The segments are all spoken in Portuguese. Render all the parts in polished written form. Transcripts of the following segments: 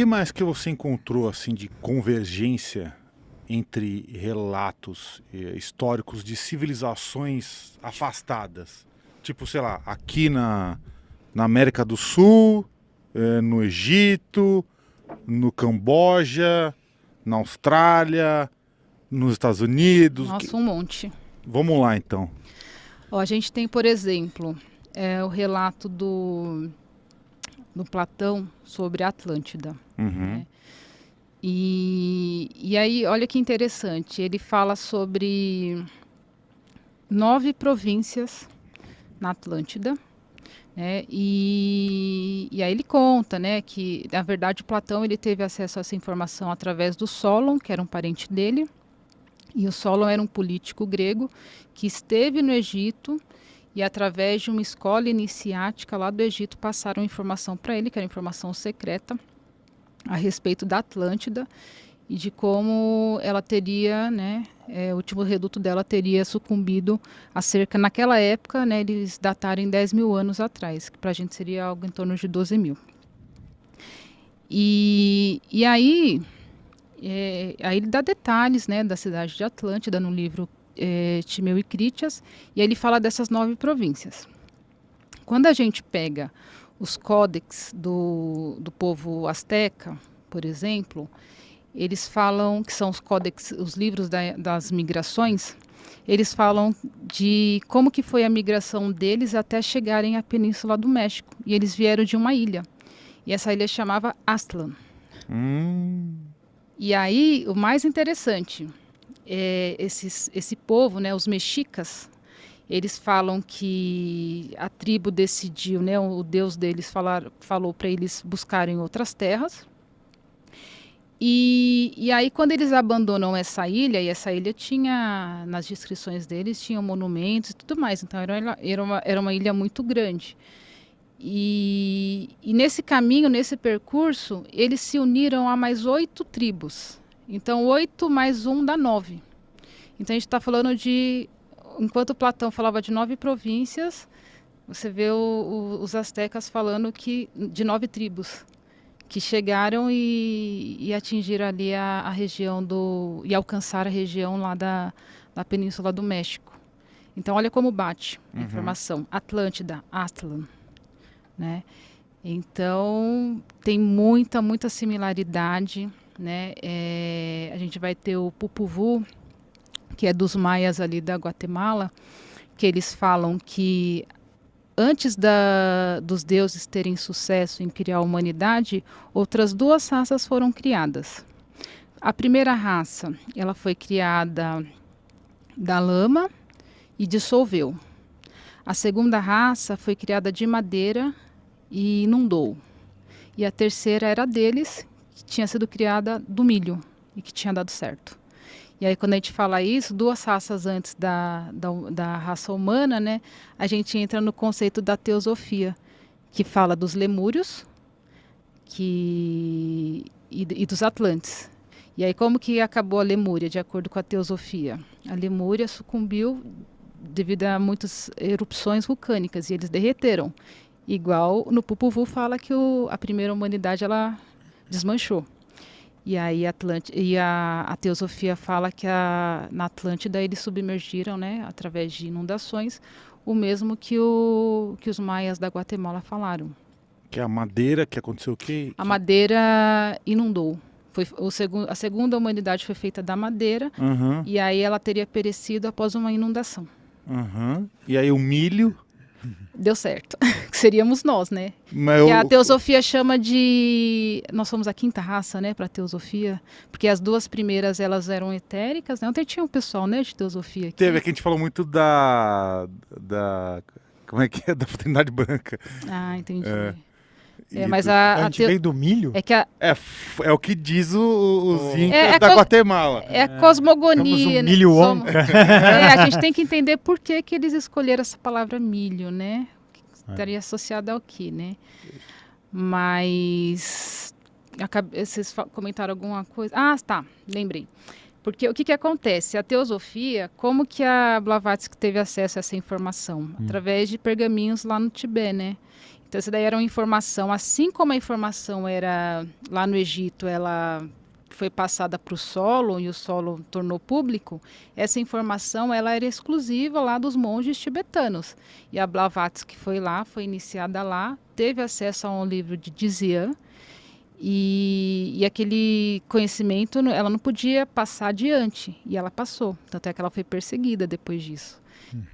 que mais que você encontrou assim de convergência entre relatos históricos de civilizações afastadas? Tipo, sei lá, aqui na América do Sul, no Egito, no Camboja, na Austrália, nos Estados Unidos. Nossa, um monte. Vamos lá, então. Ó, a gente tem, por exemplo, o relato do Platão sobre a Atlântida. Uhum. Né? E aí, olha que interessante, ele fala sobre 9 províncias na Atlântida, né? E aí ele conta, né, que, na verdade, o Platão ele teve acesso a essa informação através do Solon, que era um parente dele, e o Solon era um político grego que esteve no Egito e, através de uma escola iniciática lá do Egito, passaram informação para ele, que era informação secreta, a respeito da Atlântida e de como ela teria, né, o último reduto dela teria sucumbido naquela época, né, eles dataram em 10 mil anos atrás, que para a gente seria algo em torno de 12 mil. E aí ele dá detalhes, né, da cidade de Atlântida no livro Timeu e Critias, e aí ele fala dessas 9 províncias. Quando a gente pega os códex do povo asteca, por exemplo, eles falam que são os códex, os livros das migrações, eles falam de como que foi a migração deles até chegarem à Península do México. E eles vieram de uma ilha. E essa ilha chamava Aztlán. E aí, o mais interessante, esse povo, né, os mexicas, eles falam que a tribo decidiu, né, o deus deles falou para eles buscarem outras terras. E aí, quando eles abandonam essa ilha, e essa ilha tinha, nas descrições deles, tinha monumentos e tudo mais, então era uma ilha muito grande. E nesse caminho, nesse percurso, eles se uniram a mais 8 tribos. Então, 8 mais 1 dá 9. Então, a gente está falando de... Enquanto Platão falava de 9 províncias, você vê os astecas falando de 9 tribos que chegaram e atingiram ali a região e alcançaram a região lá da Península do México. Então, olha como bate a informação. Atlântida, Aztlán, né? Então, tem muita similaridade, né? A gente vai ter o Pupuvu, que é dos maias ali da Guatemala, que eles falam que antes dos deuses terem sucesso em criar a humanidade, outras 2 raças foram criadas. A primeira raça, ela foi criada da lama e dissolveu. A segunda raça foi criada de madeira e inundou. E a terceira era deles, que tinha sido criada do milho e que tinha dado certo. E aí, quando a gente fala isso, 2 raças antes da raça humana, né, a gente entra no conceito da teosofia, que fala dos lemúrios e dos atlantes. E aí, como que acabou a Lemúria, de acordo com a teosofia? A Lemúria sucumbiu devido a muitas erupções vulcânicas, e eles derreteram. Igual no Pupuvu fala que a primeira humanidade ela desmanchou. E aí a teosofia fala que na Atlântida eles submergiram, né, através de inundações, o mesmo que os maias da Guatemala falaram. Que a madeira, que aconteceu o quê? A madeira inundou. A segunda humanidade foi feita da madeira, e aí ela teria perecido após uma inundação. E aí o milho... Deu certo, que seríamos nós, né? Que a teosofia chama de... Nós somos a 5ª raça, né, para a teosofia, porque as 2 primeiras, elas eram etéricas, né? Ontem tinha um pessoal, né, de teosofia aqui. Teve, aqui a gente falou muito da como é que é? Da fraternidade branca. Ah, entendi. Mas a gente veio do milho? É o que diz os incas da Guatemala. É a cosmogonia. Um milho onca. A gente tem que entender por que eles escolheram essa palavra milho, né? Estaria associada ao que, né? Mas... Vocês comentaram alguma coisa? Ah, tá. Lembrei. Porque o que acontece? A teosofia, como que a Blavatsky teve acesso a essa informação? Através de pergaminhos lá no Tibete, né? Então, essa daí era uma informação, assim como a informação era lá no Egito, ela foi passada para o solo e o solo tornou público, essa informação ela era exclusiva lá dos monges tibetanos. E a Blavatsky foi lá, foi iniciada lá, teve acesso a um livro de Dzian, e aquele conhecimento ela não podia passar adiante, e ela passou. Tanto é que ela foi perseguida depois disso.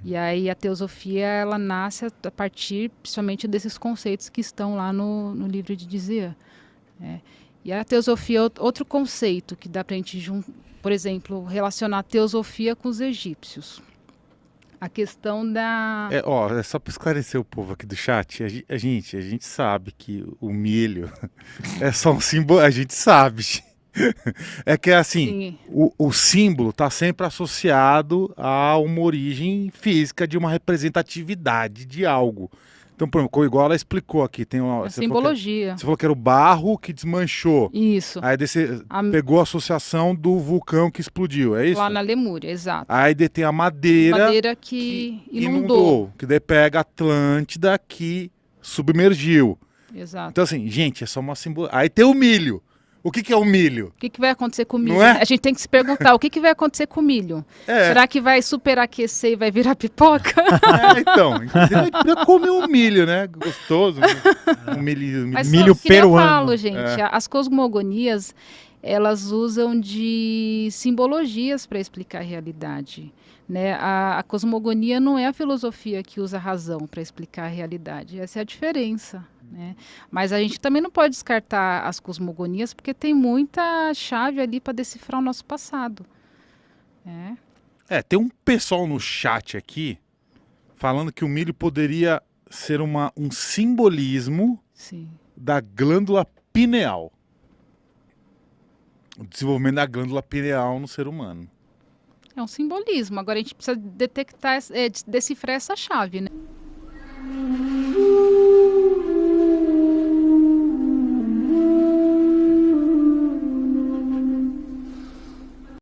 E aí a teosofia ela nasce a partir principalmente desses conceitos que estão lá no livro de Dzian. E a teosofia é outro conceito que dá para a gente, por exemplo, relacionar a teosofia com os egípcios. A questão da... É só para esclarecer o povo aqui do chat, a gente sabe que o milho é só um símbolo, a gente sabe. É que assim, o símbolo está sempre associado a uma origem física de uma representatividade de algo. Então, por exemplo, igual ela explicou aqui, tem uma simbologia. Você falou que era o barro que desmanchou. Isso. Aí você pegou a associação do vulcão que explodiu, é isso? Lá na Lemúria, exato. Aí tem a madeira que inundou. Que daí pega a Atlântida que submergiu. Exato. Então assim, gente, é só uma simbologia. Aí tem o milho. O que é o milho? O que vai acontecer com o milho? Não é? A gente tem que se perguntar, o que vai acontecer com o milho? Será que vai superaquecer e vai virar pipoca? Então, inclusive a gente podia comer um milho, né? Gostoso. Um milho peruano. Eu falo, gente, as cosmogonias, elas usam de simbologias para explicar a realidade. Né? A cosmogonia não é a filosofia que usa a razão para explicar a realidade. Essa é a diferença. Né? Mas a gente também não pode descartar as cosmogonias porque tem muita chave ali para decifrar o nosso passado. Tem um pessoal no chat aqui falando que o milho poderia ser um simbolismo da glândula pineal. O desenvolvimento da glândula pineal no ser humano. É um simbolismo. Agora a gente precisa detectar, decifrar essa chave, né?